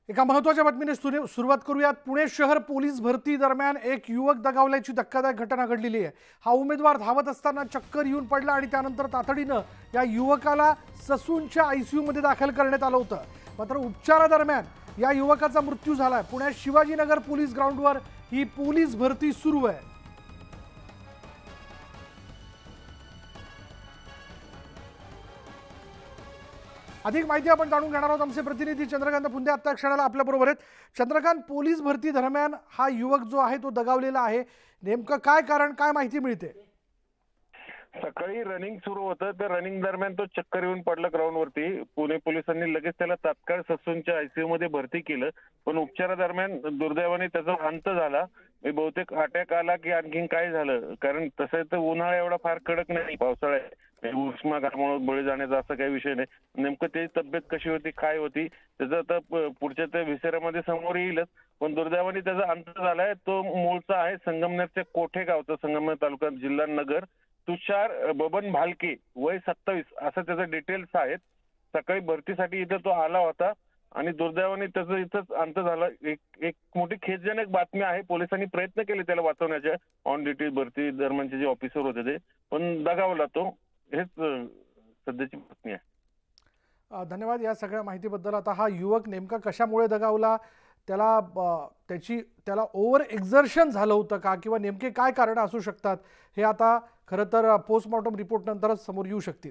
एका महत्त्वाच्या बातमीने सुरुवात करूयात। पुणे शहर पोलीस भरती दरम्यान एक युवक दगावल्याची धक्कादायक घटना घडलेली आहे। हा उमेदवार धावत असताना चक्कर येऊन पडला आणि त्यानंतर तातडीनं या युवकाला ससूनच्या आयसीयू मध्ये दाखल करण्यात आलं होतं। मात्र उपचारादरम्यान या युवकाचा मृत्यू झालाय। पुण्यात शिवाजीनगर पोलीस ग्राउंडवर ही पोलीस भरती सुरू आहे। अधिक माहिती आपण जाणून घेणार आहोत। आमचे प्रतिनिधी चंद्रकांत पुंदे आता क्षणाला आपल्या बरोबर आहेत। चंद्रकांत, पोलीस भरती दरम्यान हा युवक जो आहे तो दगावलेला आहे, नेमकं काय कारण, काय माहिती मिळते? सकाळी रनिंग सुरू होतं, त्या रनिंग दरम्यान तो चक्कर येऊन पडला ग्राउंडवरती। पुणे पोलिसांनी लगेच त्याला तात्काळ ससूनच्या आयसीयू मध्ये भरती केलं, पण उपचारादरम्यान दुर्दैवाने त्याचा अंत झाला। बहुतेक अटॅक आला की आणखीन काय झालं, कारण तसं तर उन्हाळा एवढा फार कडक नाही, पावसाळ्यात उष्माघातामुळे बळी जाण्याचा असा काही विषय नाही। नेमकं त्याची तब्येत कशी होती, काय होती, त्याचं आता पुढच्या त्या विचारामध्ये समोर येईलच। पण दुर्दैवाने त्याचा अंत झालाय। तो मूळचा आहे संगमनेरच्या कोठे गावचा, संगमनेर तालुका, जिल्हा नगर। तुषार बबन भालके, वय 27 असं त्याचे डिटेल्स आहेत। सकाळी भरतीसाठी इथे तो आला होता आणि दुर्दैवाने त्याचा इथंच अंत झाला। एक मोठी खेदजनक बातमी आहे। पोलिसांनी प्रयत्न केले त्याला वाचवण्याचे, ऑन ड्युटी भरती दरम्यानचे जे ऑफिसर होते ते, पण दगावला तो। हेच सध्याची बातमी आहे। धन्यवाद या सगळ्या माहितीबद्दल। आता हा युवक नेमका कशामुळे दगावला, त्याला त्याला ओव्हर एक्झर्शन झालं होतं का, किंवा नेमके काय कारण असू शकतात, हे आता खरं तर पोस्टमॉर्टम रिपोर्ट नंतरच समोर येऊ शकतील।